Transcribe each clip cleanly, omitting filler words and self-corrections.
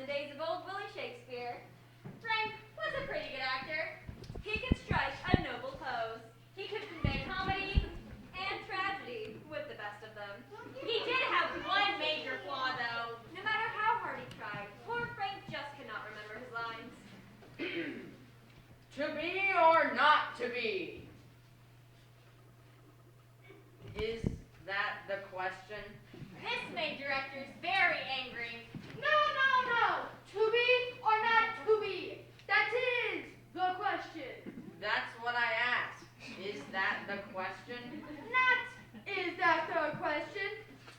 the days of old Willie Shakespeare. Frank was a pretty good actor. He could strike a noble pose. He could convey comedy and tragedy with the best of them. He did have one major flaw, though. No matter how hard he tried, poor Frank just could not remember his lines. To be or not to be? Is that the question? This made directors very angry. No. To be or not to be? That is the question. That's what I asked. Is that the question? Not is that the question.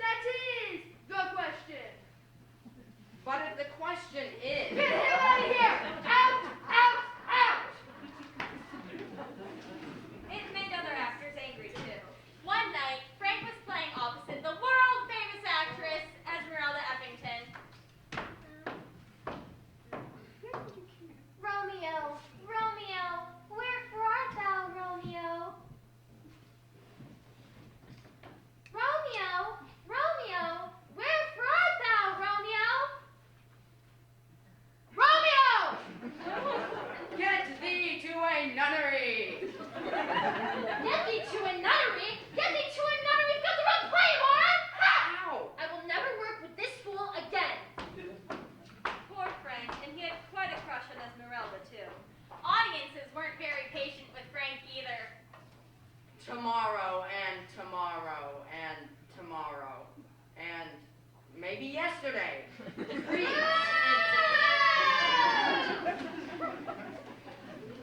That is the question. But if the question is... Get him out of here! Out! It made other actors angry, too. One night, Frank was playing opposite the world-famous actress, Esmeralda Effington. Romeo, wherefore art thou, Romeo? Romeo, wherefore art thou, Romeo? Romeo! Get thee to a nunnery! Get thee to a nunnery? You've got the wrong play, moron! Ha! Ow! I will never work with this fool again. Poor Frank, and he had quite a crush on Esmeralda, too. Audiences weren't very patient with Frank either. Tomorrow and tomorrow and tomorrow and maybe yesterday.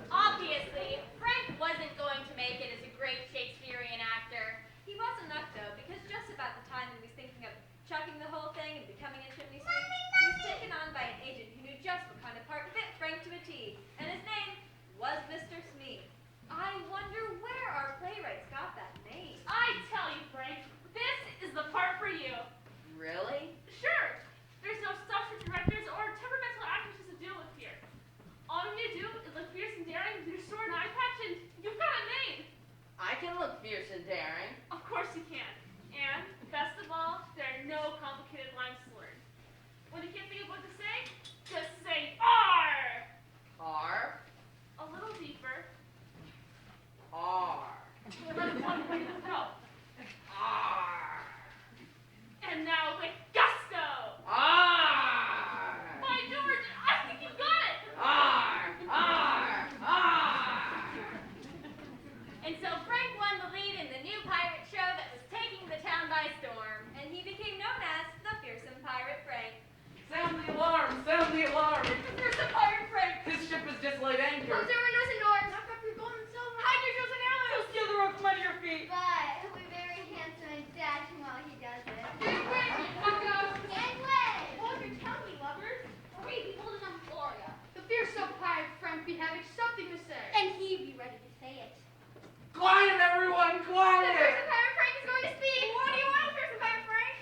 Obviously, Frank wasn't going to make it as a great Shakespearean actor. He was enough, though, because just about the time he was thinking of chucking the whole thing and becoming a chimney sweep, he was taken on by an agent who knew just what kind of part fit Frank to a T, and his name was Mr. Smee. I wonder where our playwrights got that name. I tell you, Frank, this is the part for you. Really? Sure, there's no stuff for directors or temperamental actresses to deal with here. All you need to do is look fierce and daring with your sword and eye patch, and you've got a name. I can look fierce and daring. Of course you can. And, best of all, there are no complicated lines to learn. When you can't think of what to say, just say R! R. A little deeper. R. That's one way to go. R. And now with gusto! R. By George, I think you got it! R. And so Frank won the lead in the new pirate show that was taking the town by storm, and he became known as the Fearsome Pirate Frank. Sound the alarm! Sound the alarm! The Fearsome Pirate Frank! His ship has just laid anchor. Close your windows and doors. Knock up your gold and silver. Hide your shoes and arrows! He'll steal the rope from under your feet. But he'll be very handsome and dashing while he does it. Gang way! Walter, tell me, lovers. Are we be holding on Gloria? The fearsome pirate Frank be having something to say. And he be ready to say it. Quiet, everyone! The Quiet! fearsome pirate Frank is going to speak. What do you want, Fearsome Pirate Frank?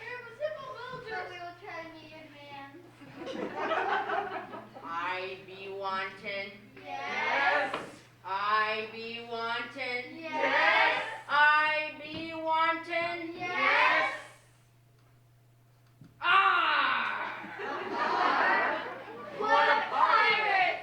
But we will try to meet your demands. I be wantin'. Yes. I be wantin'. Yes. I be wantin'. Yes. Ah! What a pirate!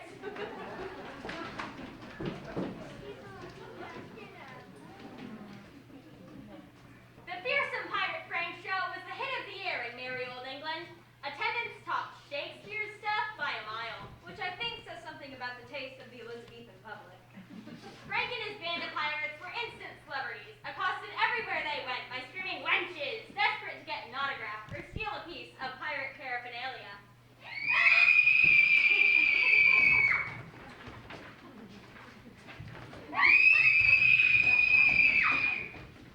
The Fearsome Pirate Frank show was the hit of the year in merry old England. Attendance topped Shakespeare's stuff by a mile, which I think says something about the taste of the Elizabethan public. Frank and his band of pirates were instant celebrities, accosted everywhere they went by screaming wenches, desperate to get an autograph or steal a piece of pirate paraphernalia.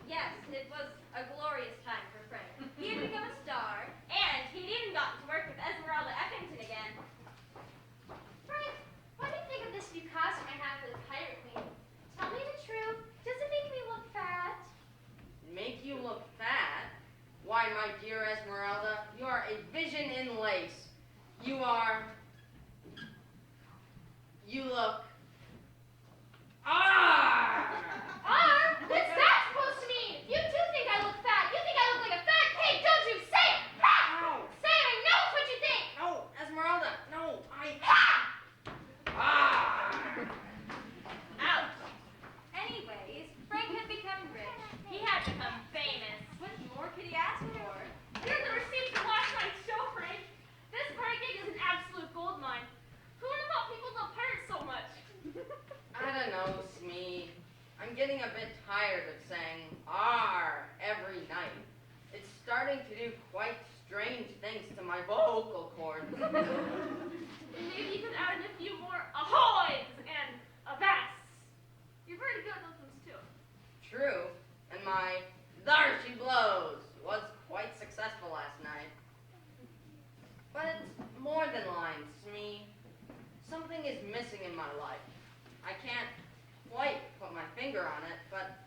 Yes, it was a glorious time for Frank. He had become a star, and he'd even gotten to work with Esmeralda Effington again. Frank, what do you think of this new costume I have for the Pirate Queen? Tell me the truth. Does it make me look fat? Make you look fat? Why, my dear Esmeralda, you are a vision in lace. You are... You look... Ah! What's that supposed to mean? You do think I look fat. You think I look like a fat pig, don't you? Say it! Ow! Say it, I know it's what you think! No, Esmeralda, It's starting to do quite strange things to my vocal cords. Maybe you could add in a few more ahoys and abasts. You're very good at those ones too. True, and my "There she blows" was quite successful last night. But it's more than lines to me. Something is missing in my life. I can't quite put my finger on it, but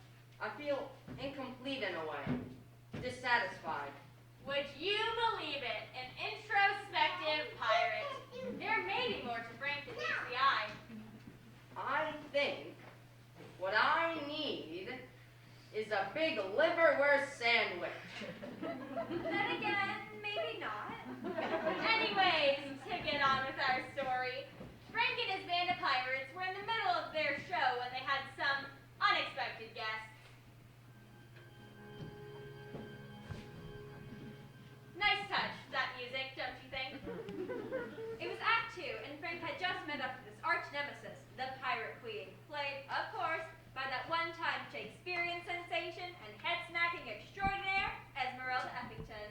I feel incomplete in a way, dissatisfied. Would you believe it? An introspective pirate. There may be more to Frank than meets the eye. I think what I need is a big liverwurst sandwich. Then again, maybe not. Anyways, to get on with our story, Frank and his band of pirates were in the middle of their show when they had some unexpected guests. Nice touch, that music, don't you think? It was Act 2, and Frank had just met up with his arch nemesis, the Pirate Queen, played, of course, by that one-time Shakespearean sensation and head-smacking extraordinaire, Esmeralda Effington.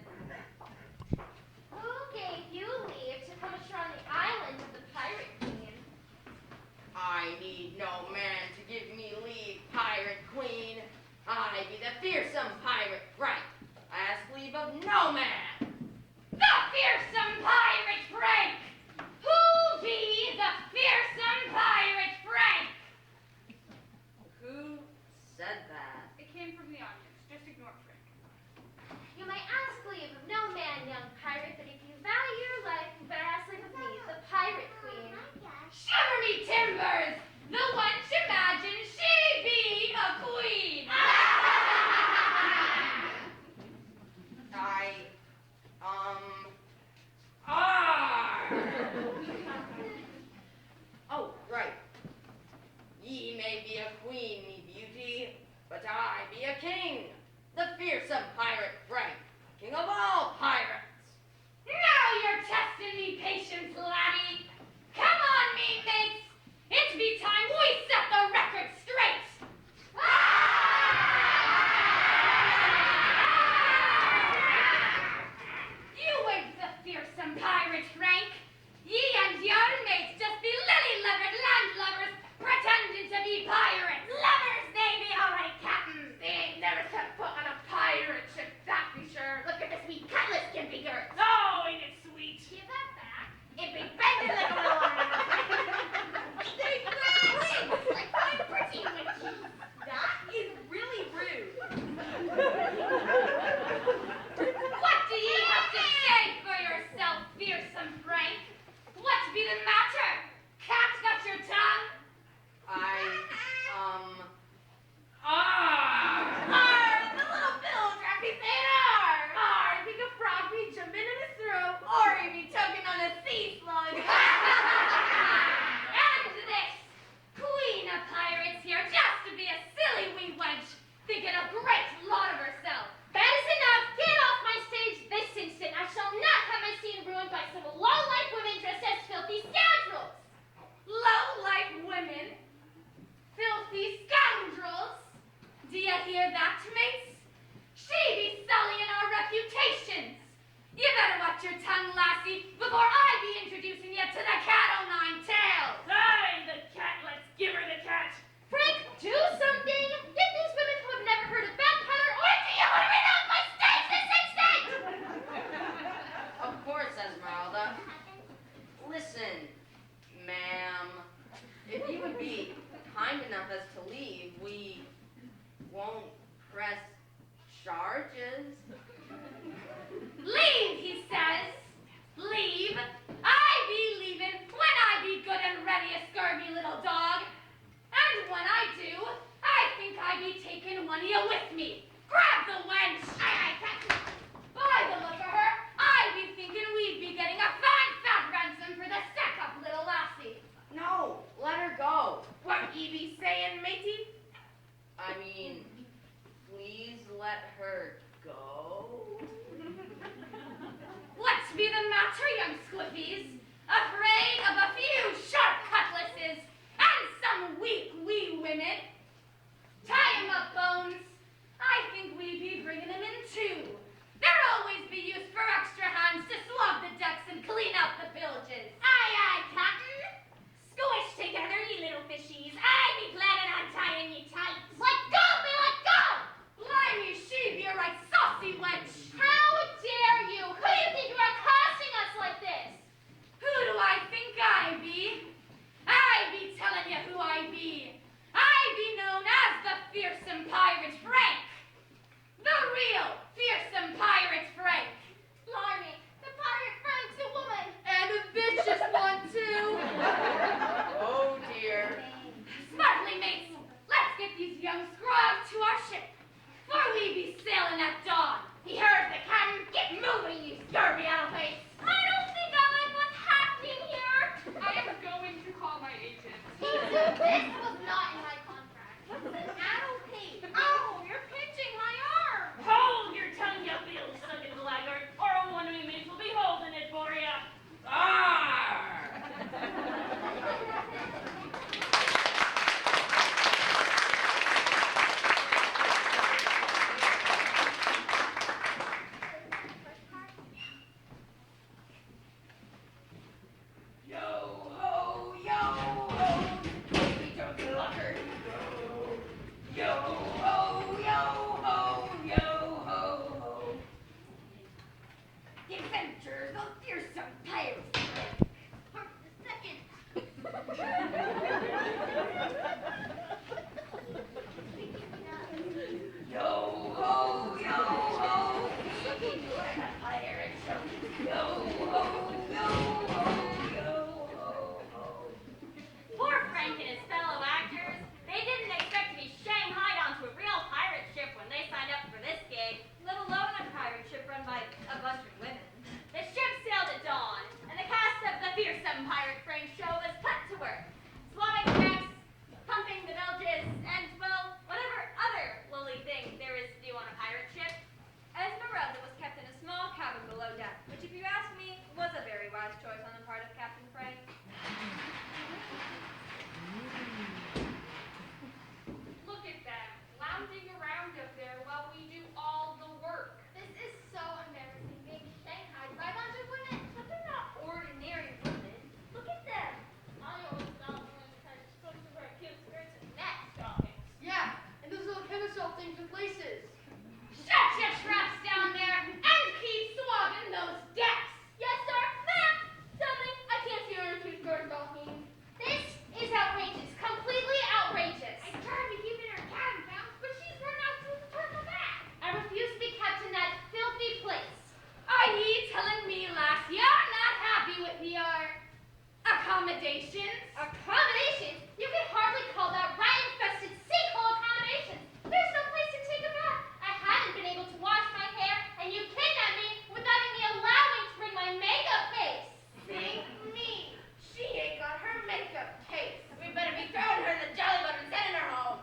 Who gave you leave to come ashore on the island of the Pirate Queen? I need no man to give me leave, Pirate Queen. I be the fearsome Pirate Frank. I ask leave of no man. The fearsome pirate Frank! Who be the fearsome pirate Frank? Who said that? It came from the audience. Just ignore Frank. You may ask leave of no man, young pirate, but if you value your life, you better ask leave of me, the Pirate Queen. Shiver me timbers! The wench imagines she be a queen! Oh, right. Ye may be a queen, me beauty, but I be a king, the fearsome Pirate Frank, king of all pirates. Now you're testing me patience, laddie. Come on, me mates. It's be time we set the record straight. You ain't the fearsome pirate, Frank. Ye and your mates just be lily-livered landlubbers pretending to be pirates. Lovers, they be all right, captains. They ain't never set foot on a pirate ship, that be sure. Look at this wee cutlass, skimpy girth. Oh, ain't it sweet? Give that back. It be bending like a little one. They wings like fine pretty witches. That is really rude. What do ye have to say for yourself, fearsome Frank? What be the matter? Cat got your tongue? The little bill drop be saying arr. Arr, think a frog be jumping in his throat, or he be choking on a sea slug. And this queen of pirates here just to be a silly wee wench, thinking a great lot of herself. That is enough. Get off my stage this instant. I shall not have my scene ruined by some low-life women dressed as filthy scoundrels. Low-life women, filthy scoundrels. Do you hear that, mates? She be sullying our reputations. You better watch your tongue, lassie, before I be introducing you to the cat o' nine tails. Aye, the cat. Let's give her the cat. Frank, do something. Get these women who have never heard of backpedal or Do you want to read off my stage this instant? Of course, Esmeralda. Listen, ma'am. If you would be kind enough as to leave, we won't press charges. Leave, he says. Leave. I be leaving when I be good and ready, a scurvy little dog. And when I do, I think I be taking one of you with me. Grab the wench. Aye, Captain. By the look of her, I be thinking we'd be getting a fine fat ransom for the stuck-up little lassie. No, let her go. What ye be saying, matey? I mean, please let her go. What's be the matter, young squiffies? Afraid of a few sharp cutlasses and some weak wee women? Tie 'em up, Bones. I think we be bringing 'em in too. a bunch of women. The ship sailed at dawn, and the cast of the Fearsome Pirate Frank show was put to work, swabbing the decks, pumping the bilges, and, well, whatever other lowly thing there is to do on a pirate ship. Esmeralda was kept in a small cabin below deck, which, if you ask me, was a very wise choice on the part of Captain Frank. Look at them, lounging around up there while we do all the work. This is so embarrassing, being shanghaied by a bunch of women. But they're not ordinary women. Look at them. I always thought women kind of supposed to wear cute skirts and neck stockings. Yeah, and those little chemical things in places. Shut your traps down there and keep swabbing those decks. Yes, sir. Ma'am. Something. I can't see her in two skirt stockings. This is outrageous, completely outrageous. I tried to keep in her cabin bounce, but she's run out through the turtle back. I refuse to be kept in that filthy place. Are ye telling me, lass, you're not happy with your accommodations? Accommodations? You can hardly call that rat-infested sinkhole accommodations. There's no place to take a bath. I haven't been able to wash my hair, and you kidnapped me without even allowing to bring my makeup case. Think me. She ain't got her makeup case. We better be throwing her in the jelly boat and sending her home.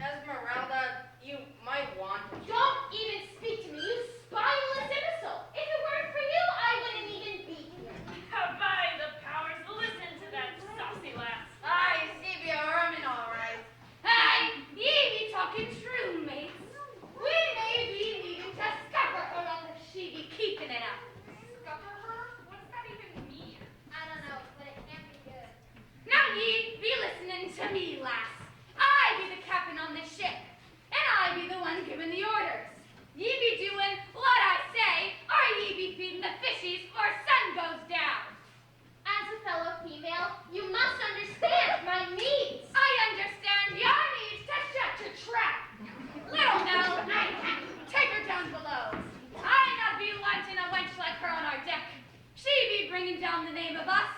Esmeralda, you might want to. Don't even speak to me, you spineless imbecile. If it weren't for you, I wouldn't even be here. How by the powers, listen to that saucy lass. I see you're Herman, all right. Hey, ye be talking true, mates. We may be needing to scupper her on the she be keeping it up. Scupper her? What's that even mean? I don't know, but it can't be good. Now ye be listening to me, lass. I be the captain on this ship, and I be the one giving the orders. Ye be doing what I say, or ye be feeding the fishies or sun goes down. As a fellow female, you must understand my needs. I understand your needs to shut your trap. Little Nell, take her down below. I not be wanting a wench like her on our deck. She be bringing down the name of us,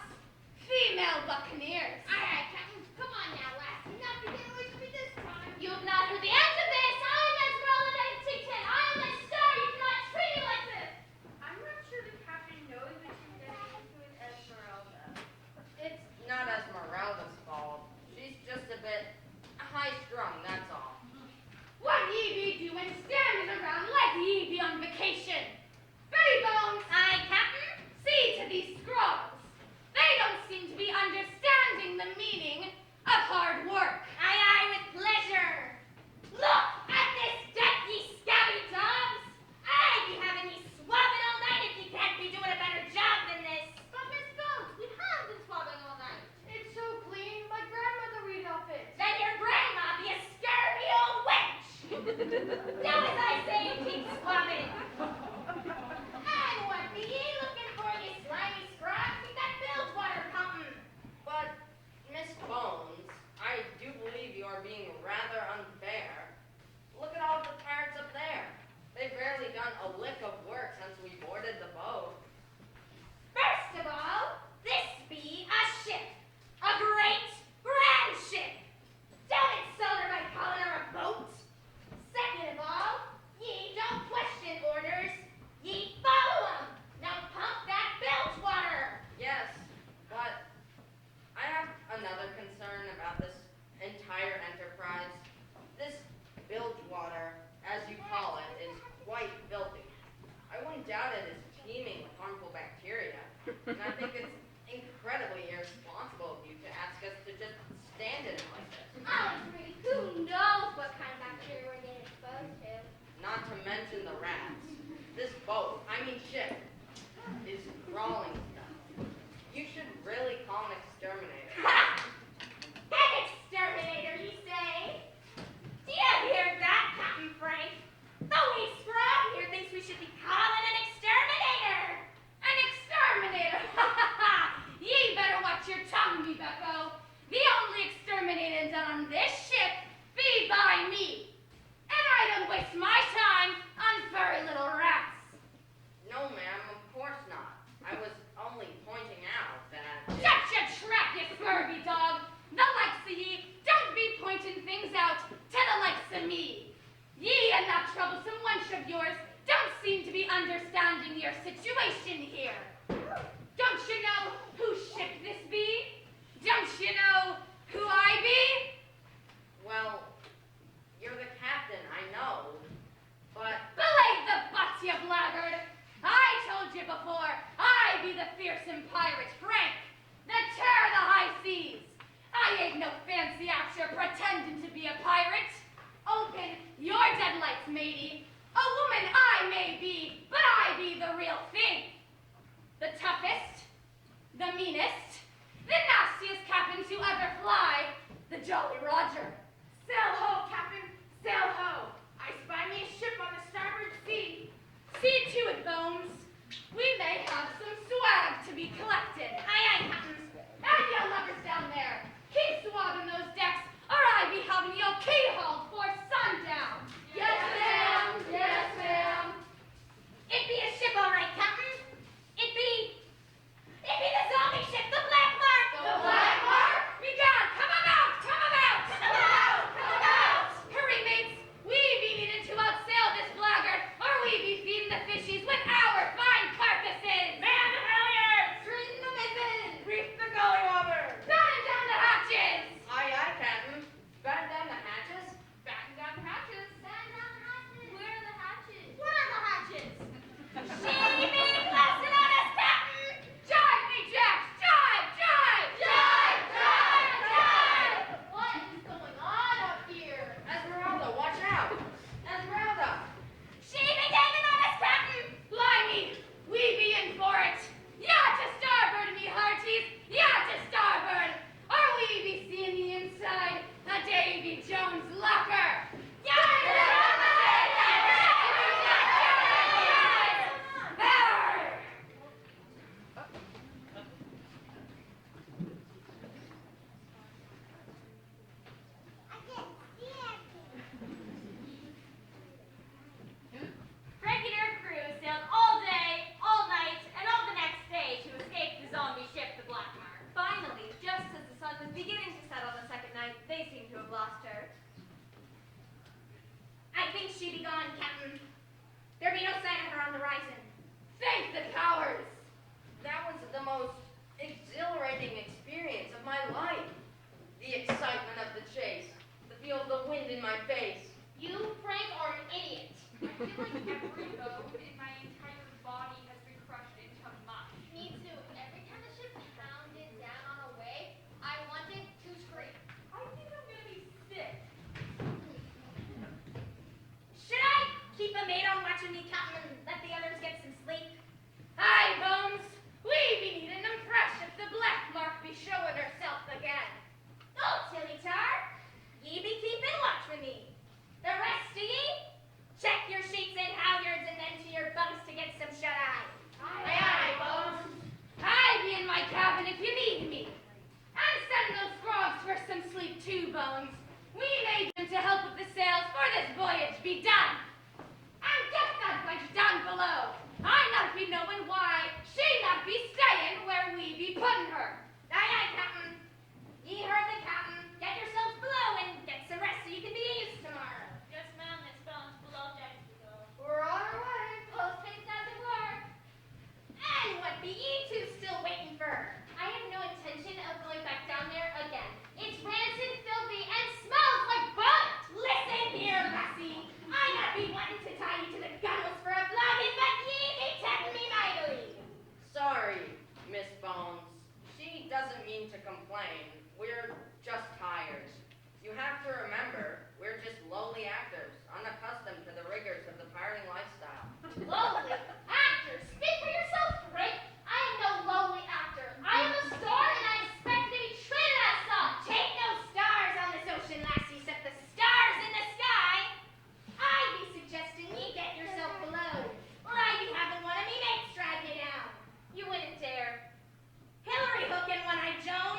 female buccaneers. Aye, aye, Captain. Come on now, lass. You're not gonna get away from me this time. You've not heard the end of this. I am Esmeralda 1910. I am a star. You cannot treat me like this. I'm not sure the captain knows that you're getting into an Esmeralda. It's not Esmeralda's fault. She's just a bit high-strung, that's all. What ye be doing standing around like ye be on vacation? Billy Bones, Aye, Captain. see to these scrolls. They don't seem to be understanding the meaning of hard work. Aye, aye, with pleasure. Look at this deck, ye scabby dogs! I'd be having you swabbing all night if you can't be doing a better job than this. But Miss Bones, we have been swabbing all night. It's so clean, my grandmother read off it. Then your grandma be a scurvy old wench. Do as I say and keep swabbing. And what be ye looking for, you slimy scrub? Keep that bilge water pumping. But, Miss Bones, I do believe you are being rather unfair. Look at all the pirates up there. They've barely done a lick of work since we boarded the boat. First of all, this be a ship. A great, grand ship. Don't insult her by calling her a boat. Second of all, ye don't question orders. Ye follow 'em. Now pump that bilge water. Yes, but I have another concern about this entire enterprise. This bilge water, as you call it, is quite filthy. I wouldn't doubt it is teeming with harmful bacteria, and I think it's incredibly irresponsible of you to ask us to just stand in it like this. I'll agree. Who knows what kind of bacteria we're getting exposed to? Not to mention the rats. This boat, I mean ship, is crawling stuff. You should really call an exterminator. An exterminator, you say? Do you hear that, Captain Frank? The wee scrub here thinks we should be calling an exterminator. An exterminator! Ha ha ha! Ye better watch your tongue, me bucko. The only exterminating done on this ship be by me. And I don't waste my time on furry little rats. No, ma'am, of course not. I was only pointing out that... Shut your trap, you scurvy dog. The likes of ye don't be pointing things out to the likes of me. Ye and that troublesome wench of yours don't seem to be understanding your situation here. Don't you know whose ship this be? Don't you know who I be? Well, you're the captain, I know. But Belay the butts, you blackguard! I told you before, I be the fearsome pirate Frank, that terror the high seas. I ain't no fancy actor pretending to be a pirate. Open your deadlights, matey. A woman I may be, but I be the real thing. The toughest, the meanest, the nastiest captain to ever fly, the Jolly Roger. Sail ho, Captain! Sail ho! I spy me a ship on the starboard sea. See to it, Bones. We may have some swag to be collected. Aye, aye, Captain. And you lovers down there, keep swabbing those decks, or I be having you key-hauled for sundown. Yes, ma'am. Yes, ma'am. It be a ship, all right, Captain. It be the zombie ship, the Black Mark. The Black Mark? Begad, come about, come about. Come about, come about. Hurry, mates. We be needing to outsail this blackguard, or we be feeding the fishies with our fine carcasses. Man the halyards! Straighten the mizzen. Reef the gollywobber! Batten down the hatches. aye, aye, Captain. Batten down the hatches? Batten down the hatches. Where are the hatches? What are the hatches? She be closing on us, Captain. Jive me, Jacks! Jive, jive! Jive, jive, jive. What is going on up here? Esmeralda, watch out! Esmeralda! She be taking on us, Captain. Blimey, we be in for it. Yacht to starboard, me hearties. Yacht to starboard. Or we be seeing the inside of Davy Jones' locker. Frank and her crew sailed all day, all night, and all the next day to escape the zombie ship, the Black Mark. Finally, just as the sun was beginning to set on the second night, they seemed to have lost her. I think she be gone, Captain. There be no sign of her on the horizon. Thank the cowards. That was the most exhilarating experience of my life. The excitement of the chase, the feel of the wind in my face. You, Frank, are an idiot. I feel like every bone in my entire body has been crushed into mush. Me too. Every time the ship pounded down on a wave, I wanted to scream. I think I'm gonna be sick. Should I keep a maid on watching me, Captain, and let the others get some sleep? Aye, Bones. We be needing them fresh if the Black Mark be showing herself again. Oh, Tilly Tar, ye be keeping watch with me. The rest of ye, check your sheets and halyards and then to your bunks to get some shut-eye. Aye, aye, Bones. I be in my cabin if you need me. And send those frogs for some sleep too, Bones. We made them to help with the sails for this voyage be done. And get that wench down below. I not be knowing why she not be staying where we be putting her. Aye, aye, Captain. Ye heard the Captain. Get yourselves below and get some rest so you can be at use tomorrow. Yes, ma'am, Miss Bones, below decks we go. We're on our way. Post haste as it were. And what be ye two still waiting for? I have no intention of going back down there again. It's rancid, filthy, and smells like butt. Listen here, lassie. I not be wanting to tie you to the gunwales for a flogging, but ye be tempting me mightily. Sorry, Miss Bones. She doesn't mean to complain. We're just tired. You have to remember, we're just lowly actors, unaccustomed to the rigors of the pirating lifestyle. Lowly actor. Speak for yourself, Frank. I am no lowly actor. I am a star, and I expect to be treated as such. Take no stars on this ocean, lassie, except the stars in the sky. I be suggesting ye get yourself below, or I be having one of me mates drag you down. You wouldn't dare. Hillary hooking one-eyed Joan.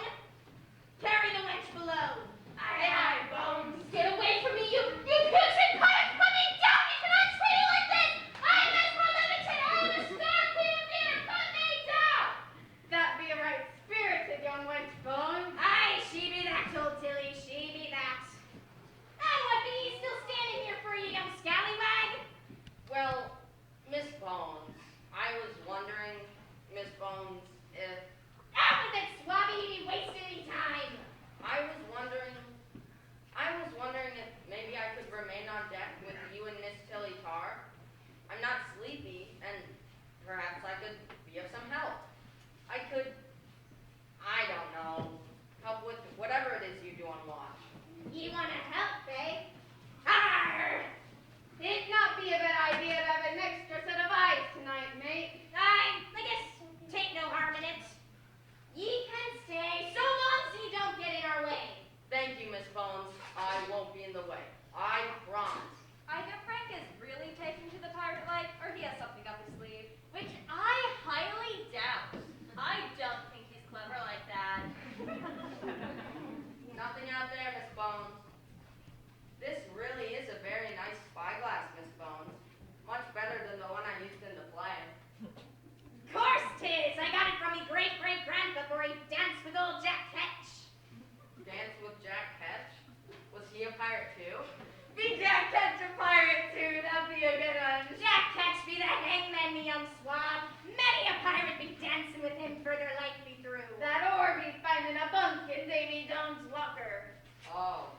ken me, young swab. Many a pirate be dancing with him further likely through. That or be finding a bunk in Davy Jones' locker. Oh,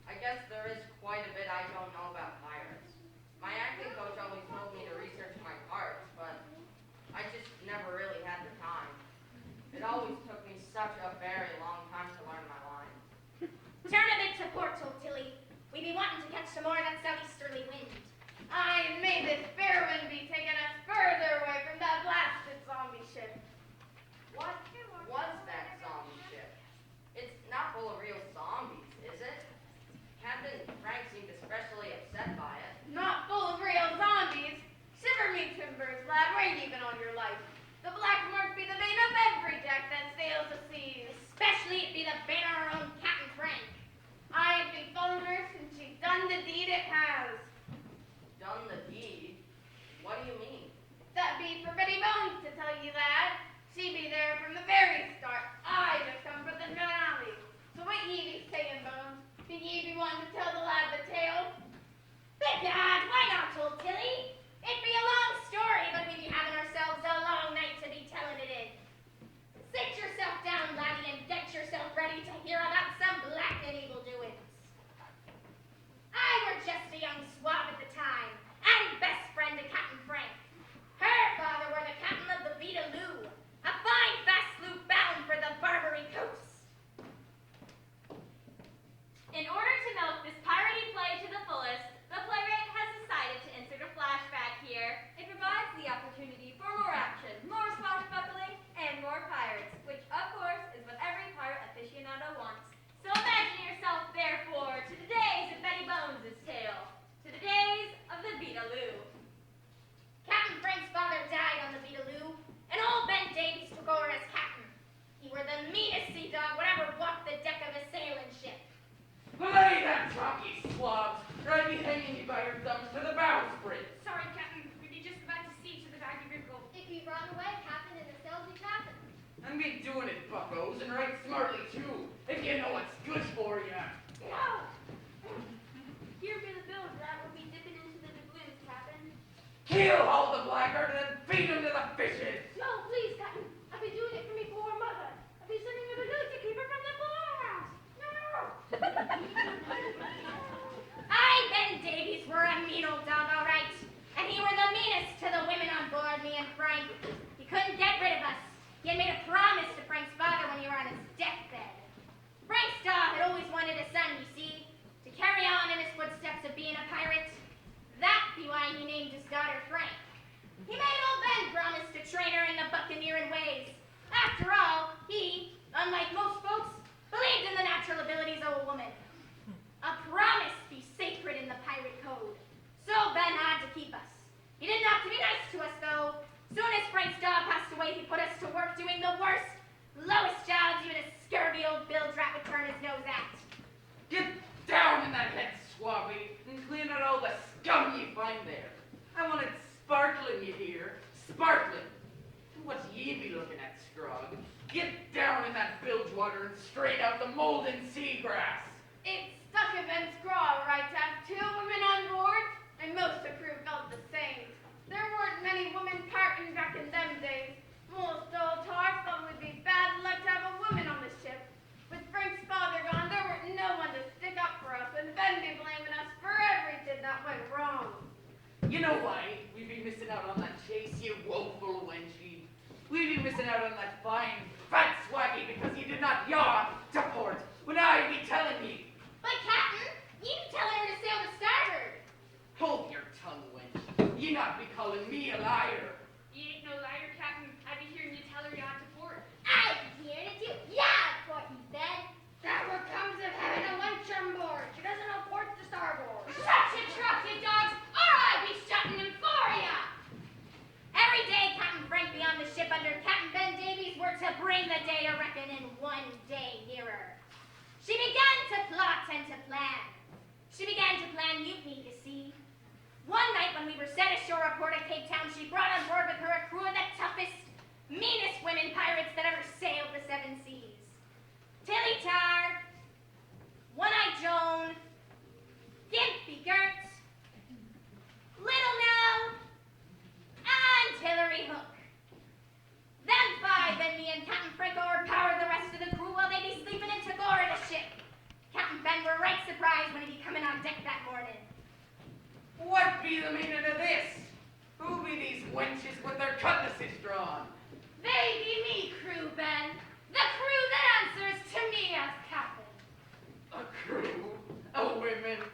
I guess there is quite a bit I don't know about pirates. My acting coach always told me to research my parts, but I just never really had the time. It always took me such a very long time to learn my lines. Turn a bit to port, old Tilly. We be wanting to catch some more of that southeasterly wind. Aye, and may this fair wind be taking us further away from that blasted zombie ship. What was that zombie ship? It's not full of real zombies, is it? Captain Frank seemed especially upset by it. Not full of real zombies. Shiver me timbers, lad, we're even on your life. The black mark be the bane of every deck that sails the seas. Especially it be the bane of our own Captain Frank. I have been following her since she's done the deed it has. Done the deed? What do you mean? That be for Betty Bones to tell you that. She be there from the very start. I just come for the finale. So what ye be saying, Bones? Think ye be wanting to tell the lad the tale? Begad, why not, old Tilly? It be a long story, but we be having ourselves a long night to be telling it in. Sit yourself down, laddie, and get yourself ready to hear about some black and evil doings. I were just a young swab at the time, and best friend to Captain Frank. Her father were the captain of the Beetaloo, a fine fast sloop bound for the Barbary coast. In order to milk this piratey play to the fullest, the playwright has decided to insert a flashback here. It provides the opportunity for more action, more swashbuckling, and more pirates, which of course is what every pirate aficionado wants. So imagine yourself, therefore, to the days of Betty Bones' tale, to the days of the Beetaloo. Captain Frank's father died on the Beetaloo, and old Ben Davies took over as captain. He were the meanest sea dog would ever walk the deck of a sailing ship. Belay that talk, ye swabs, or I'd be hanging you by your thumbs to the bowsprit. Sorry, Captain. We be just about to see to the back of your gold. If you run away, Captain, and the sails be tapping. And be doing it, buckos, and right smartly, too, if you know what's good for ya. No! Here be the bills that will be dipping into the doubloons, Captain. Keel haul the blackguard and then feed him to the fishes. No, please, Captain. I've been doing it for me poor mother. I've been sending her the news to keep her from the poorhouse. No! I, Ben Davies, were a mean old dog, all right. And he were the meanest to the women on board, me and Frank. He couldn't get rid of us. He had made a promise to Frank's father when he were on his deathbed. Frank's dog had always wanted a son, you see, to carry on in his footsteps of being a pirate. That be why he named his daughter Frank. He made old Ben promise to train her in the buccaneering ways. After all, he, unlike most folks, believed in the natural abilities of a woman. A promise be sacred in the pirate code. So Ben had to keep us. He didn't have to be nice to us, though. Soon as Frank's dog passed away, he put us to work doing the worst, lowest jobs even a scurvy old bilge rat would turn his nose at. Get down in that head, swabby, and clean out all the scum ye find there. I want it sparkling, you hear? Sparkling. And what ye be looking at, Scrog? Get down in that bilge water and straight out the molten seagrass. It stuck a Ben's craw, right, to have 2 women on board, and most of the crew felt the same. There weren't many women parting back in them days. Most old tars thought it would be bad luck to have a woman on the ship. With Frank's father gone, there weren't no one to stick up for us, and Ben be blaming us for everything that went wrong. You know why we be missing out on that chase, you woeful wenchie? We be missing out on that fine, fat swaggy because you did not yaw to port when I be telling ye. But, Captain, you be telling her to sail to starboard. Hold your tongue, wench. Ye not be calling me a liar. You ain't no liar, Captain. I be hearing you tell her you're on to port. I be hearing it too. Yeah, that's what he said. That what comes of having a wench on board. She doesn't know port to starboard. Shut your trap, you dogs, or I be shutting them for ya! Every day Captain Frank be on the ship under Captain Ben Davies were to bring the day to reckon in one day nearer. She began to plot and to plan. She began to plan mutiny, you see. One night when we were set ashore at Port of Cape Town, she brought on board with her a crew of the toughest, meanest women pirates that ever sailed the 7 seas. Tilly Tar, One-Eyed Joan, Gimpy Gert, Little Nell, and wenches with their cutlasses drawn. They be me crew, Ben. The crew that answers to me as captain. A crew? A women?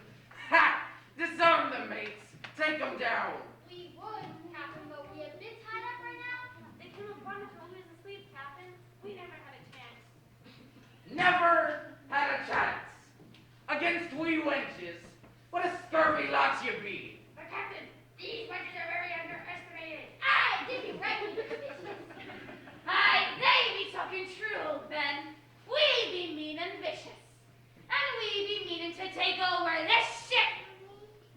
Ha! Disarm them, mates. Take them down. We would, Captain, but we have been tied up right now. They came upon us while he was asleep, Captain. We never had a chance. Never had a chance. Against we wenches. What a scurvy lots you be. But Captain, these wenches are very underestimated. Aye, did you right with the business? Aye, they be talking true, Ben. We be mean and vicious. And we be meaning to take over this ship.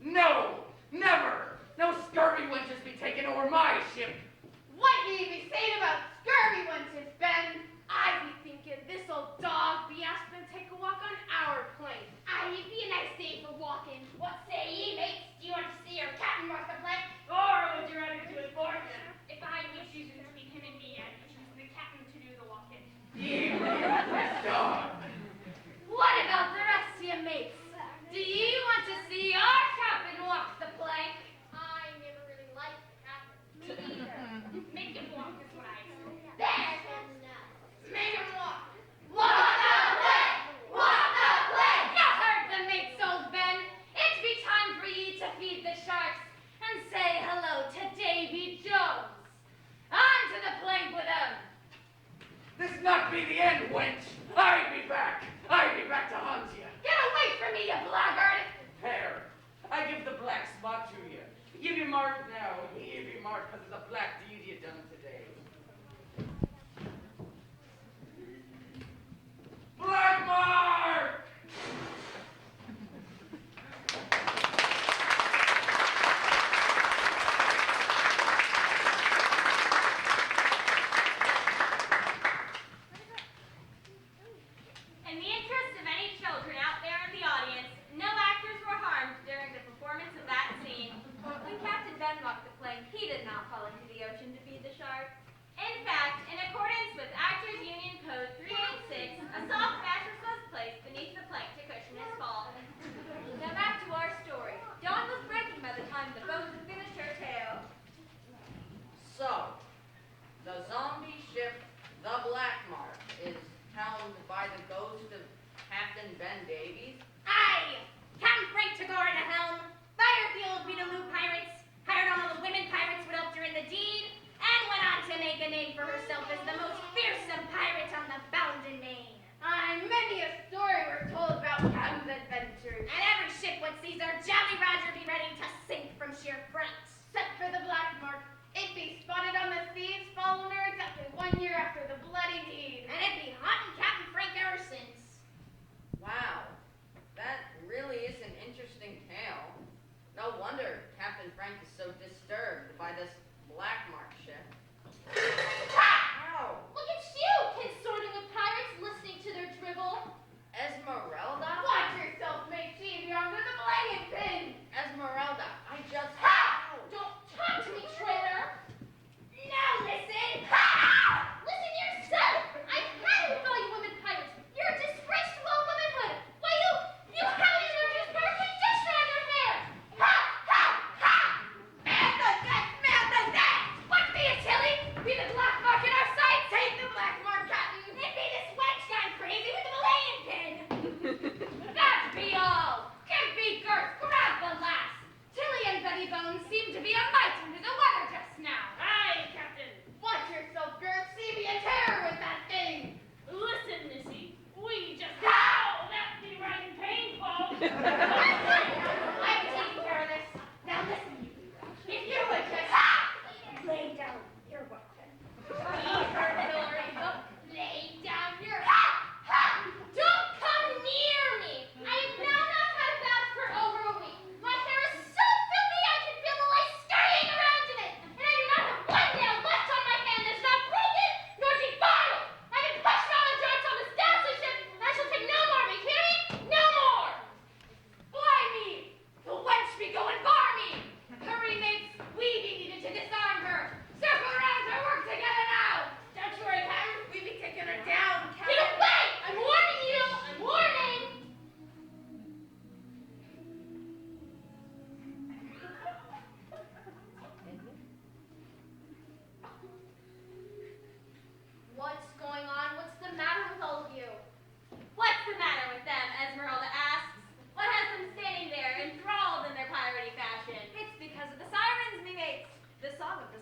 No, never. No scurvy wenches be taking over my ship. What ye be saying about scurvy wenches, Ben? I be thinking this old dog be asking to take a walk on our plane. Aye, it'd be a nice day for walking. What say ye, mates? Do you want to see your captain walk the plank? Or would you rather do it for him? If I would choose between him and me, I'd be choosing the captain to do the walking. Ye worthless dog. What about the rest of you mates? Do you want to see our captain walk the plank? I never really liked the captain. Me neither. Make him walk is what I say. There's enough. Make him walk. Walk the plank! Walk the plank! You heard the mates, old Ben. It be time for ye to feed the sharks and say hello to Davy Jones. On to the plank with him. This not be the end, wench. I be back. I be back to hunt you. Get away from me, you blackguard! There. I give the black spot to you. Give you mark now. Give you mark because of the black deed you done today. Black mark! In the interest of any children out there in the audience, no actors were harmed during the performance of that scene. When Captain Ben walked the plank, he did not fall into the ocean to feed the sharks. In fact, in accordance with Actors Union Code 386, a soft mattress was placed beneath the plank to cushion his fall. Now back to our story. Dawn was breaking by the time the boat had finished her tale. So, the zombie ship, the Black Mark, is helmed by the ghost of Captain Ben Davies. Aye! Captain Frank took over the helm, fired the old Beetaloo pirates, hired all the women pirates who helped her in the deed, and went on to make a name for herself as the most fearsome pirate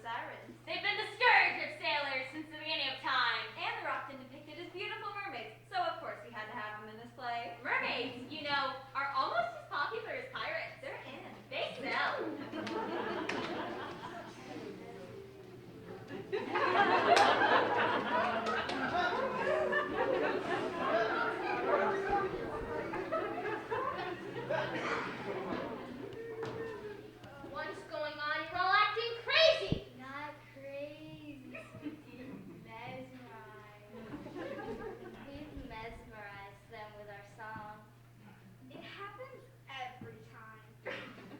sirens? They've been the scourge of sailors since the beginning of time, and they're often depicted as beautiful mermaids. So of course we had to have them in this play. Mermaids, you know, are almost as popular as pirates. They're in. They sell. What's going on? You're all acting crazy. Not crazy, sweetie. Mesmerized. We've mesmerized them with our song. It happens every time.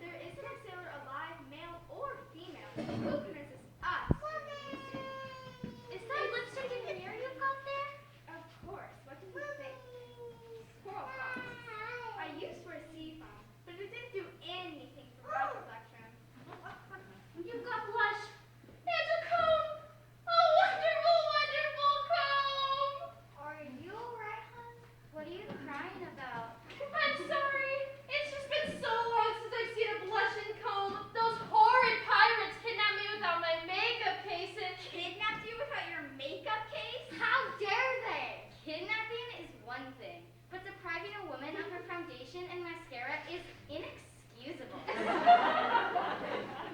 There isn't a sailor alive, male or female, who can resist us. Is that lipstick and hair you've got there? Of course. What did you think? Coral fox. I used for a sea foam, but it didn't do anything for my complexion. You've got blush and a comb. A wonderful, wonderful comb. Are you alright, hon? What are you crying about? I'm sorry. It's just been so long since I've seen a blush and comb. Those horrid pirates kidnapped me without my makeup case and Kidnapped you without your makeup case? How dare they? Kidnapping is one thing, but depriving a woman of her foundation and mascara is inexcusable.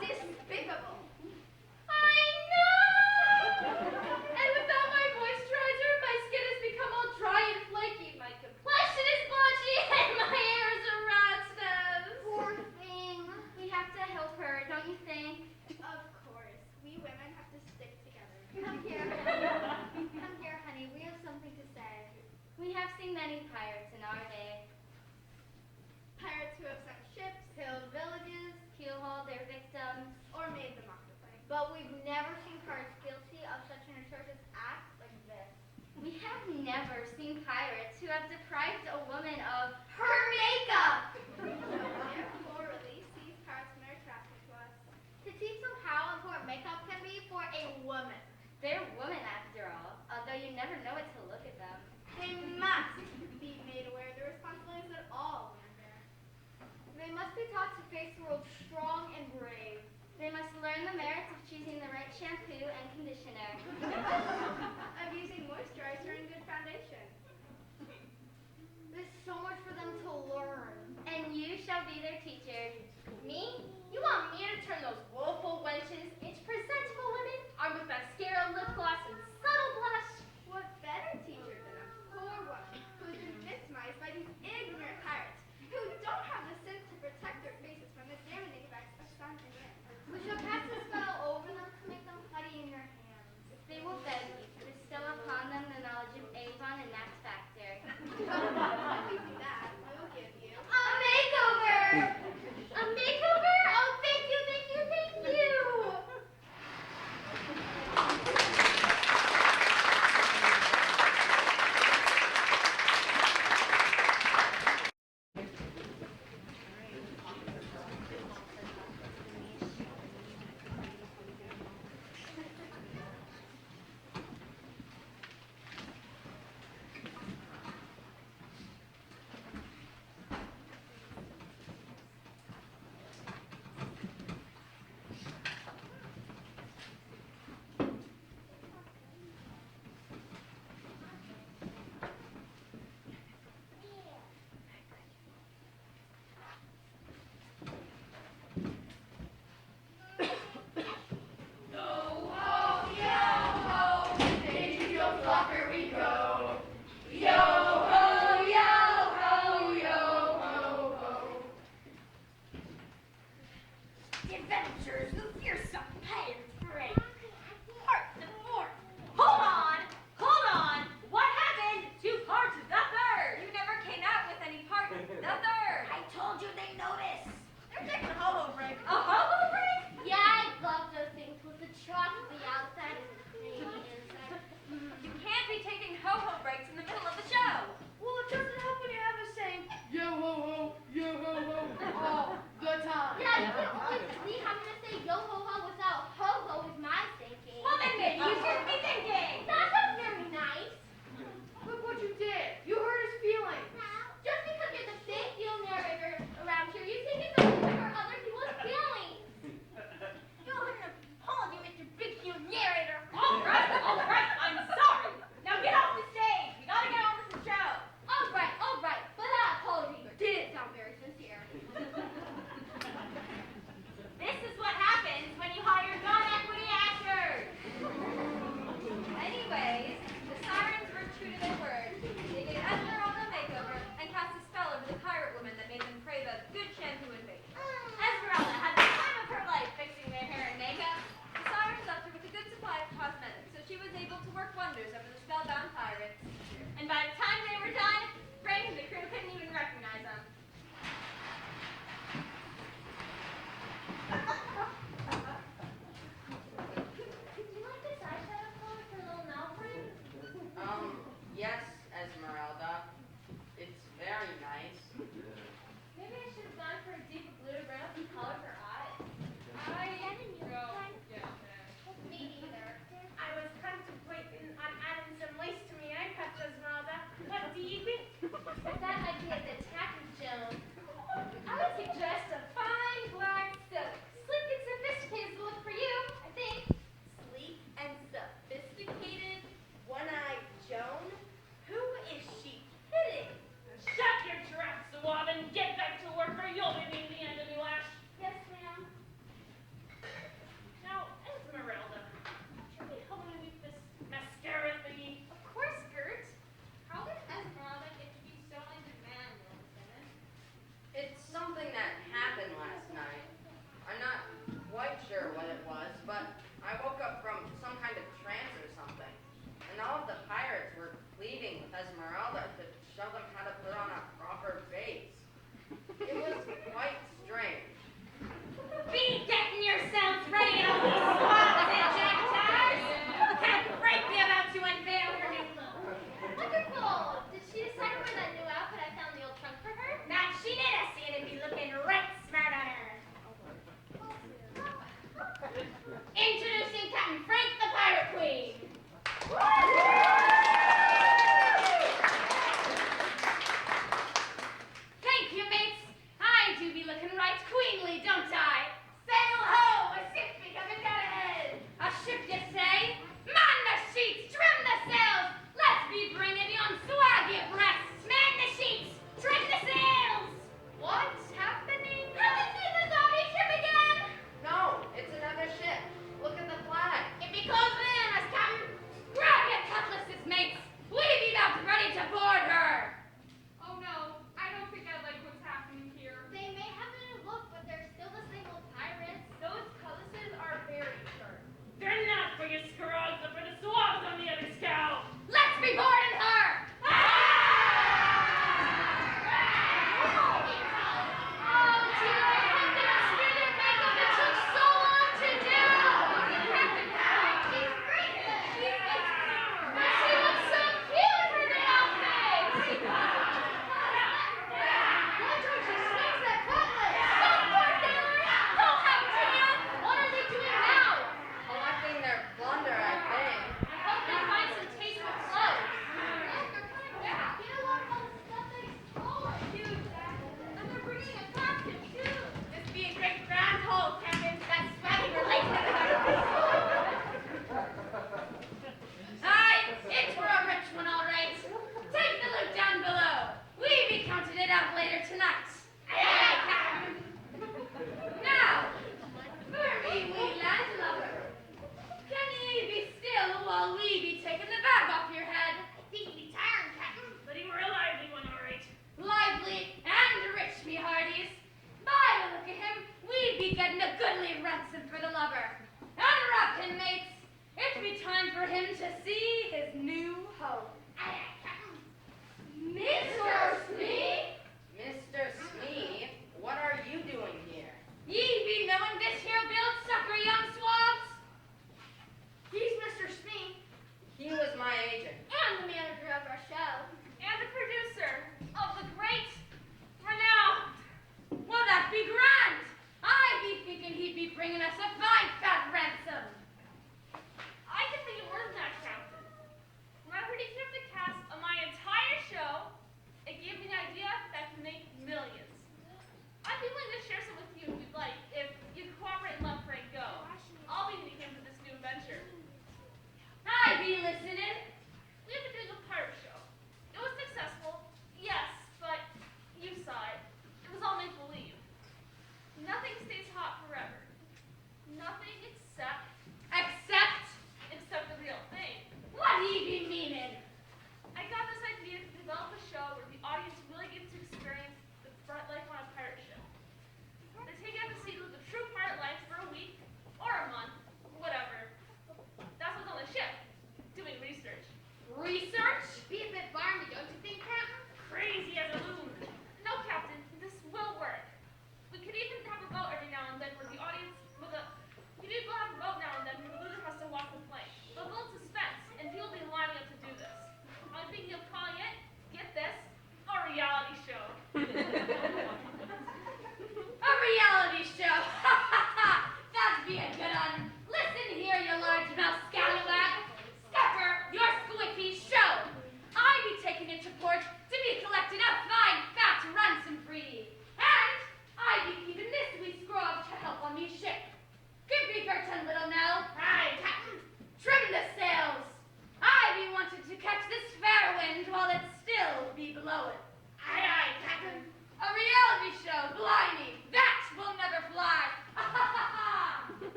Despicable. I know! And without my moisturizer, my skin has become all dry and flaky. My complexion is blotchy and my hair is a rat's nest. Poor thing. We have to help her, don't you think? Of course. We women have to stick together. Come here, honey. Come here, honey. We have something to say. We have seen many pirates in our day. Pirates who have sunk ships, Pilled villages, keelhauled their victims. or made them octopi. But we've never seen pirates guilty of such an atrocious act like this. We have never seen pirates who have deprived a woman of her makeup! Therefore, release these pirates from their traffic to us. To teach them how important makeup can be for a woman. They're women after all, although you never know it to look at them. They must be made aware of the responsibilities that all women bear. They must be taught to face the world strong and brave. They must learn the merits of choosing the right shampoo and conditioner. Of using moisturizer and good foundation. There's so much for them to learn. And you shall be their teacher. Me? You want me to turn those woeful wenches into presentable women armed with mascara, lip gloss, and subtle blush? What better teacher than a poor woman who has been victimized by these ignorant pirates who don't have the sense to protect their faces from the damaging effects of sun and wind? We shall cast a spell over them to make them putty in your hands. They will beg you to bestow upon them the knowledge of Avon and Max Factor. If you do that, I will give you A makeover! A makeover? Oh, thank you, thank you, thank you! The adventures of Fearsome Pirate Frank. Part the fourth. Hold on. What happened to part the third? You never came out with any part the third. I told you they noticed. They're taking a ho-ho break. A ho-ho break? Yeah, I love those things with the chalk at the outside and the creamy inside. You can't be taking ho-ho breaks in the middle of the show. Well, it doesn't help when you have us saying, Yo ho ho, yo ho ho. all the time. Yeah, you can only see having to say yo ho ho without ho ho is my thinking. Well, then maybe you shouldn't be thinking. That's not very nice. Look what you did. You hurt his feelings. Just because you're the big deal narrator around here, you think it's okay to hurt other people's feelings. You heard a poem, you Mr. wonders of the spellbound pirates. And by the time they were done, Frank and the crew couldn't even recognize them. Do you like this eyeshadow color for little mouth ring? Yes, Esmeralda. It's very nice. Maybe I should have gone for a deeper blue to bring out the color for eyes. Me either. I was contemplating on adding some lace to my eye patch, Esmeralda. What do you think? That idea is attacking Joan. I would suggest a fine black silk. Sleek and sophisticated is the look for you, I think. Sleek and sophisticated, one-eyed Joan? Who is she kidding? Shut your trap, Suave, and get back to work or you'll be being the end of me, Lash. Yes, ma'am. Now, Esmeralda, should we help me with this mascara thingy? Of course, Gert. How did Esmeralda get to be so in demand, Lieutenant? It's something that happened last night. I'm not quite sure what it was, but I woke up from some kind of trance or something. And all of the pirates were pleading with Esmeralda to show them how to put on a proper face. It was quite strange. Be getting yourselves ready to be swabs and jack ties. Can't Frank be about to unveil her new look? Wonderful! Did she decide to wear that new outfit I found in the old trunk for her? That she did, I see it and be looking right smart on her. Introducing Captain Frank the Pirate Queen. Thank you, mates. I do be looking right queenly, don't I? Sail ho, a ship be coming down ahead. A ship, you say? Man the sheets, trim the sails. Let's be bringing you on swaggy breasts. Man the sheets, trim the sails. What's happening? Haven't seen the zombie ship again? No, it's another ship. Look at the flag. If he closes in on us, Captain, grab your cutlasses, mates. We be about ready to board her. Oh no, I don't think I like what's happening here. They may have a new look, but they're still the same old pirates. Those cutlasses are very sharp. They're not for your scrubs, but for the swabs on the other scow. Let's be boarding her. Oh dear, I hope they don't screw their makeup. It took so long to do. She's great. She looks so cute in her new outfit. Why don't you sneak that cutlass? Don't work there. Don't have to. What are they doing now? Collecting their plunder, I think. I hope they find some tasteful clothes. Look, they're coming back. Get a load of all the stuff they stole. Huge. And they're bringing a costume too. This be a great grand hole, Captain. That's swaggy related. Aye, it's for a rich one, all right. Take the loot down below. We be counting it out later tonight. Aye, Captain. Now, for me, wee landlubber. Can ye be still while we be taking the bag off your head? I think you be tired, Captain. But he were a lively one, all right. Lively and rich, me hearties. By the look of him, we be getting a goodly ransom for the lover. Unwrap him, mates. It be time for him to see his new home. Aye, aye, Captain. Mr. Smee, Mr. Smee, what are you doing here? ye be knowing this here build sucker, young swabs? He's Mr. Smee. He was my agent. And the manager of our show. And the producer of the great, renowned. Well, that be grand. I be thinking he'd be bringing us a fine fat ransom. I can think of more than that, Captain. When I heard he came to the cast of my entire show, it gave me an idea that can make millions. I'd be willing to share some with you if you'd like, if you'd cooperate and let Frank go. I'll be needing him for this new adventure. I be listening. We have been doing a pirate show. It was successful, yes, but you saw it. It was all make-believe. Nothing stays hot forever.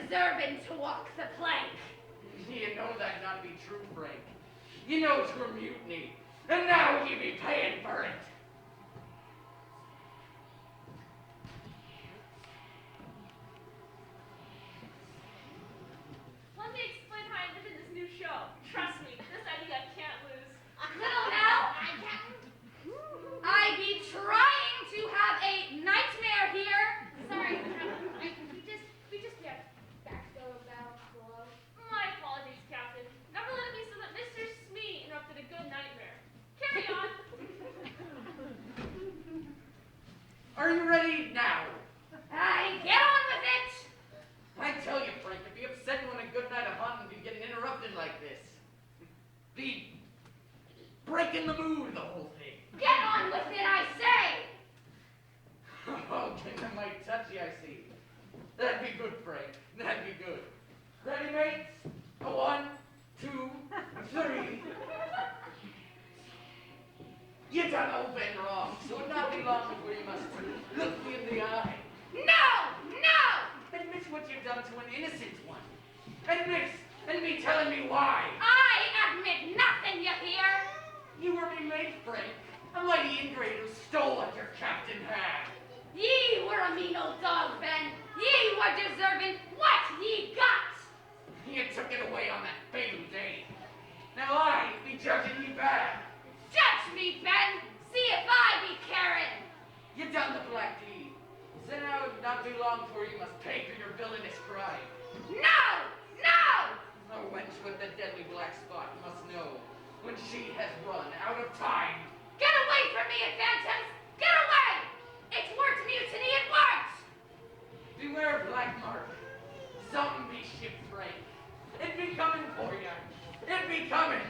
deserving to walk the plank. You know that not be true, Frank. You know 'twere mutiny, and now ye be paying for it. Let me explain how I live in this new show. Trust me, this idea can't lose. Little now, I be trying to have a nightmare here. Sorry, we just get backfill of battle below. My apologies, Captain. Never let it be so that Mr. Smee interrupted a good nightmare. Carry on. Are you ready now? I get on with it. I tell you, Frank, it'd be upsetting when a good night of hunting be getting interrupted like this. Be breaking the mood, the whole thing. Get on with it, I say. Oh, getting a mite touchy, I see. That'd be good, Frank. That'd be good. Ready, mates? A 1, 2, 3. You done all been wrong, so it'll not be long before you must look me in the eye. No! Admit what you've done to an innocent one. Admit, and me telling me why. I admit nothing, you hear? You were me mate, Frank. A mighty ingrate who stole what your captain had. Ye were a mean old dog, Ben. Ye were deserving what ye got. You took it away on that fatal day. Now I be judging you bad. Judge me, Ben. See if I be caring. You done the black deed. So now it not be long before you must pay for your villainous crime. No! The wench with the deadly black spot must know when she has run out of time. Get away from me, phantoms! Get away! It's worked mutiny, it worked! Beware black mark. Something be shipped, Frank. It be coming for ya. It be coming.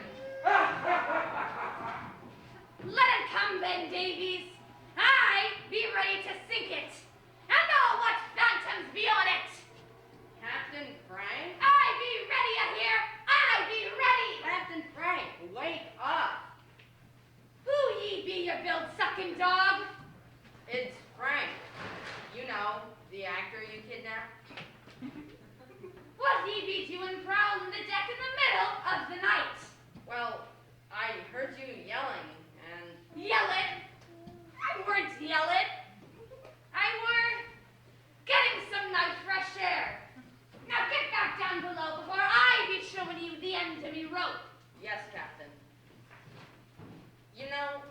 Let it come, Ben Davies. I be ready to sink it. And all what phantoms be on it. Captain Frank? I be ready, here. I be ready. Captain Frank, wake up. Who ye be, you bilge-sucking dog? It's Frank. You know, the actor you kidnapped. What he be doing prowling the deck in the middle of the night? Well, I heard you yelling, and Yelling? I weren't yelling. I were getting some nice fresh air. Now get back down below before I be showing you the end of me rope. yes, Captain. You know,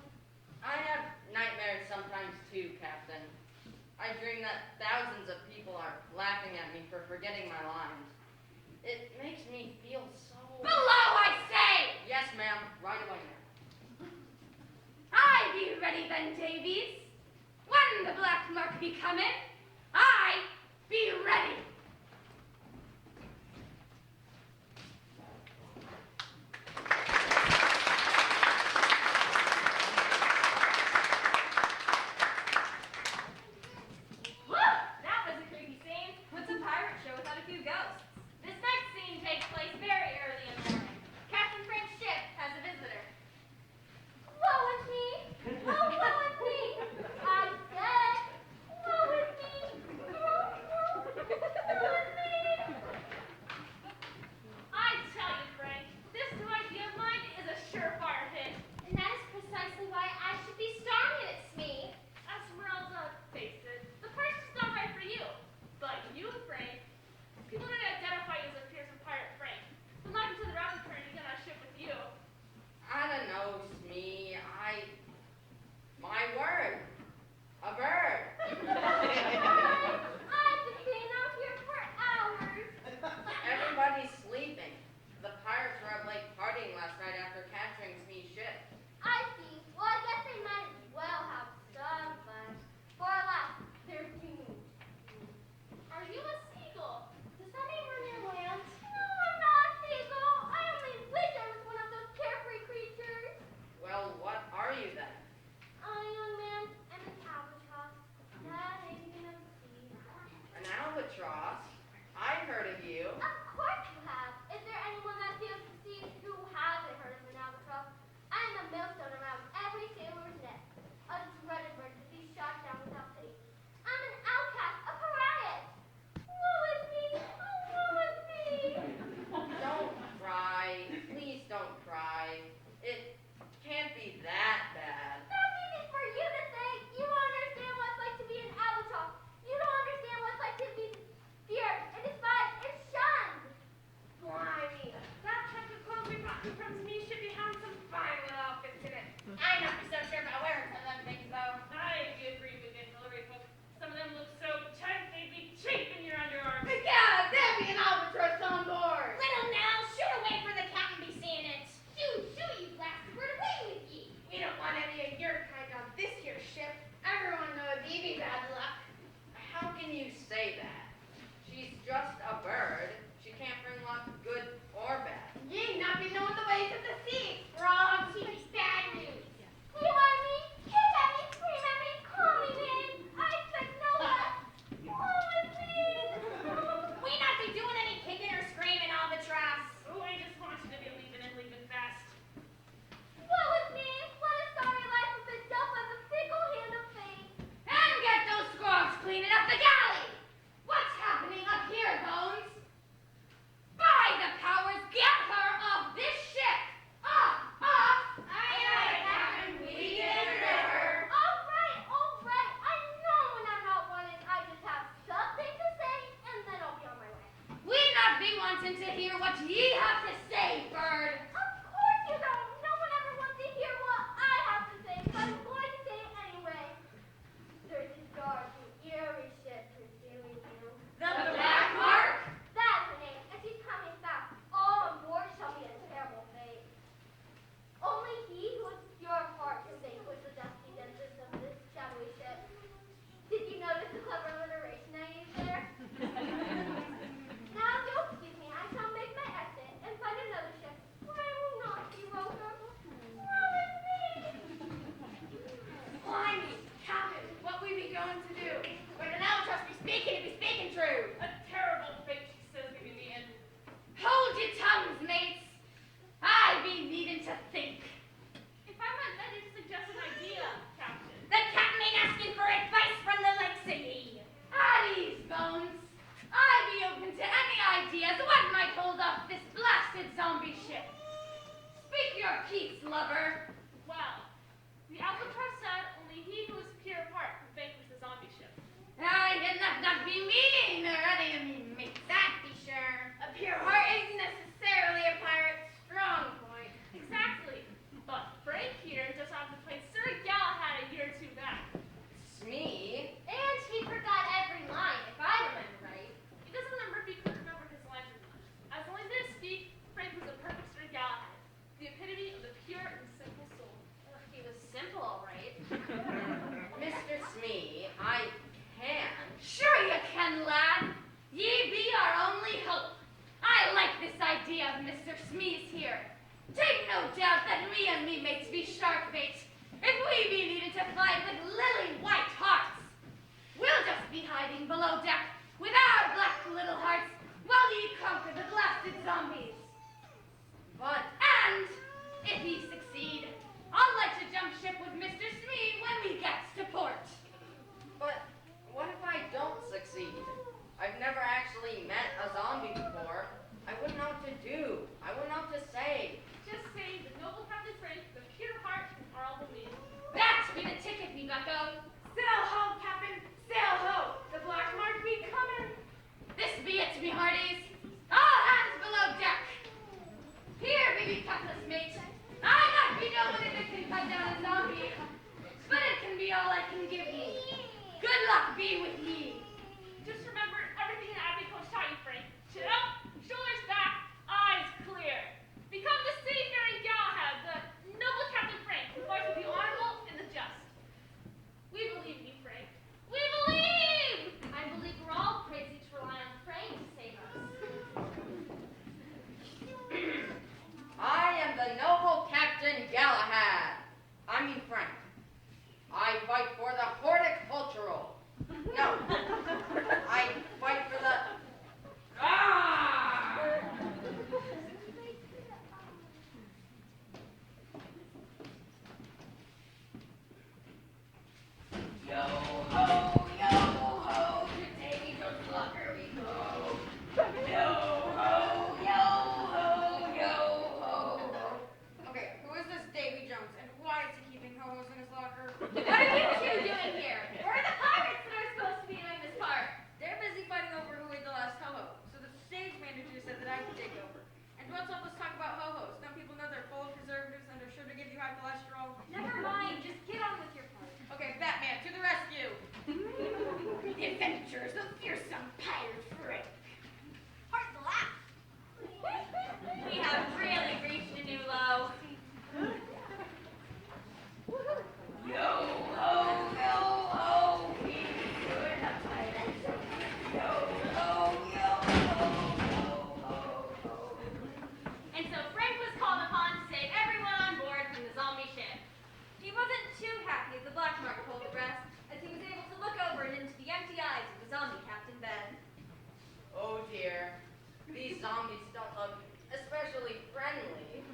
I have nightmares sometimes too, Captain. I dream that thousands of people are laughing at me for forgetting my lines. It makes me feel so... Below, I say! Yes, ma'am. Right away, ma'am. I be ready then, Davies. When the black mark be coming, I be ready. Woo! That was a creepy scene. What's a pirate show without a few ghosts? This next scene takes place very early in the morning. Captain Frank's ship has a visitor. Woe is me! Oh, woe is me! I said, woe is me! Oh, woe. Smee's here. Take no doubt that me and me mates be shark bait. If we be needed to fight with lily white hearts, we'll just be hiding below deck with our black little hearts while ye conquer the blasted zombies. And if ye succeed, I'll let you jump ship with Mr. Smee when we gets to port. But what if I don't succeed? I've never actually met a zombie before. I wouldn't know what to do. I wouldn't know what to say. Just say the noble Captain Frank, the pure heart, and all the means. That be the ticket, me bucko. Sail ho, Captain, sail ho. The black mark be coming. This be it, me hearties. All hands below deck. Here, baby cutlass mate. I not be know whether this can cut down a zombie, but it can be all I can give ye. Good luck be with ye. Just remember everything that Abby Coach taught you, Frank. Chin up, shoulders back, eyes clear. Become the seafaring Galahad, the noble Captain Frank, who fights with the honorable and the just. We believe in you, Frank. We believe! I believe we're all crazy to rely on Frank to save us. I am the noble Captain Galahad. I mean Frank. I fight for the horticultural. No. I fight for the... Ah! Yo ho, today to slugger we go. Yo ho, yo ho. Okay, who is this Davy Jones, and why is he keeping ho-hos in his locker? What are you two doing here? We're the pirates that are supposed to be doing this part. They're busy fighting over who ate the last ho-ho, so the stage manager said that I could take over. And what's all this talk about ho-hos? Don't people know they're full of preservatives and they're sure to give you high cholesterol? Never mind, just get on with your part. Okay, Batman, to the rescue! The adventures of Fearsome Pirate Frank. Heart the laugh. We have really reached a new low. Yo ho, we good pirates. Yo ho. And so Frank was called upon to save everyone on board from the zombie ship. He wasn't too happy as the black mark pulled abreast, as he was able to look over and into the empty eyes of the zombie captain Ben. Oh dear. These zombies don't look especially friendly.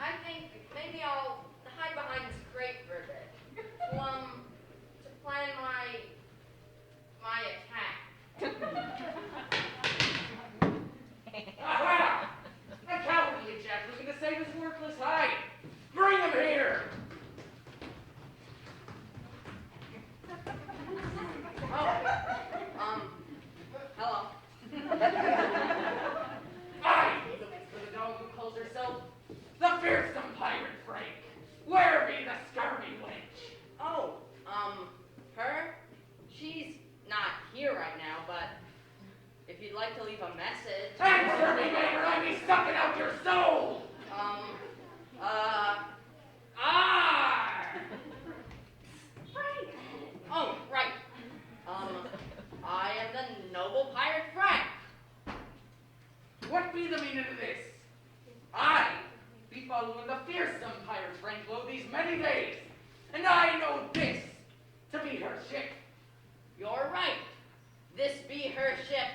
I think maybe I'll hide behind this crate for a bit. To plan my attack. Aha! A cowardly jack looking to save his worthless hide. Bring him here! Oh, hello. I be the dog who calls herself the Fearsome Pirate Frank. Where be the scurvy wench? Oh, her? She's not here right now, but if you'd like to leave a message. Answer me, man, or I be sucking out your soul! Frank! Oh, right. I am the noble pirate Frank. What be the meaning of this? I be following the fearsome pirate Frank lo these many days, and I know this to be her ship. You're right. This be her ship.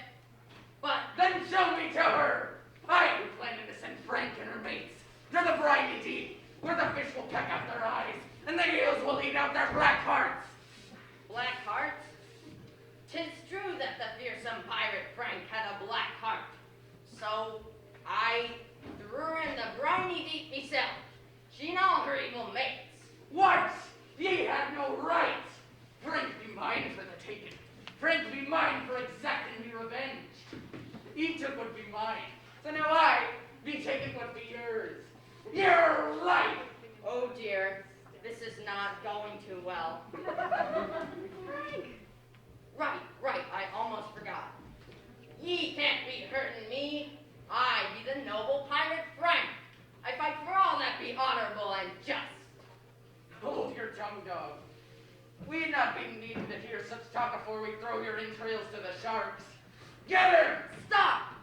But Then show me to her. I be planning to send Frank and her mates to the briny deep, where the fish will peck out their eyes, and the eels will eat out their black hearts. Black heart? 'Tis true that the fearsome pirate Frank had a black heart. So I threw her in the briny deep myself. She and all her evil mates. What? Ye had no right. Frank be mine for the taking. Frank be mine for exacting me revenge. Ye took what be mine, so now I be taking what be yours. Your life. Oh dear, this is not going too well. Right, I almost forgot. Ye can't be hurting me. I be the noble pirate Frank. I fight for all that be honorable and just. Hold your tongue, dog. We not be needing to hear such talk afore we throw your entrails to the sharks. Get him! Stop!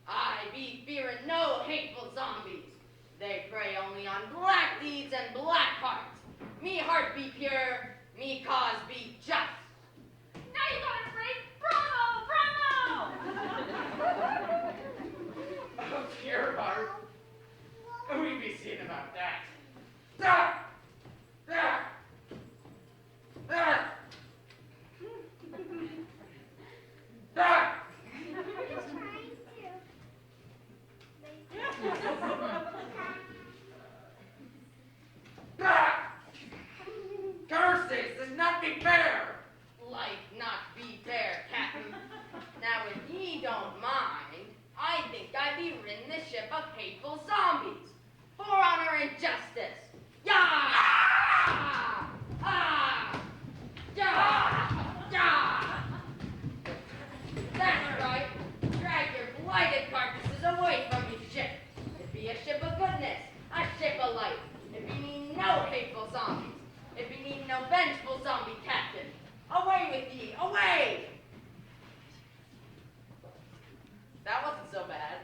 I I be fearing no hateful zombies. They prey only on black deeds and black hearts. Me heart be pure, me cause be just. Now you got it, Frank. Bravo! Oh, dear heart. We be seeing about that. Ah! Ah! Ah! Ah! Just trying Ah! Curses, this not be fair. Like not be fair, Captain. Now, if ye don't mind, I think I be ridden the ship of hateful zombies for honor and justice. Yah! Ah! Ah! Yah! Yah! That's right. Drag your blighted carcasses away from me ship. It be a ship of goodness, a ship of light. It be need no hateful zombies. It be need no vengeful zombie captain. Away with ye, away! That wasn't so bad.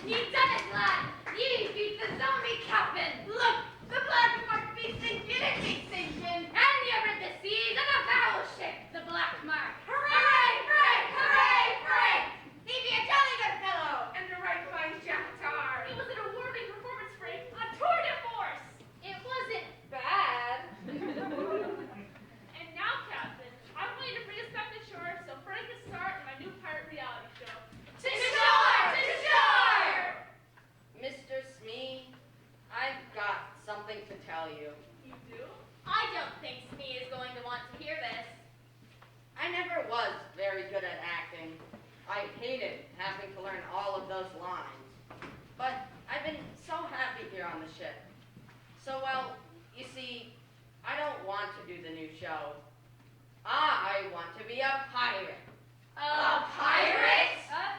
Ye done it, lad! Ye beat the zombie captain! Look, the black mark be sinking, it be sinking! And ye rid the seas of a foul ship, the black mark! Hooray, Frank! Hooray, Frank! He be a jolly good fellow! And a right fine jack tar. It was an awarding performance, Frank. A tour de force. It wasn't bad. And now, Captain, I'm going to bring us back to shore so Frank can start in my new pirate reality show. To shore! To shore! Mr. Smee, I've got something to tell you. You do? I don't think Smee is going to want to hear this. I never was very good at acting. I hated having to learn all of those lines. But I've been so happy here on the ship. So, well, you see, I don't want to do the new show. I want to be a pirate. A pirate? A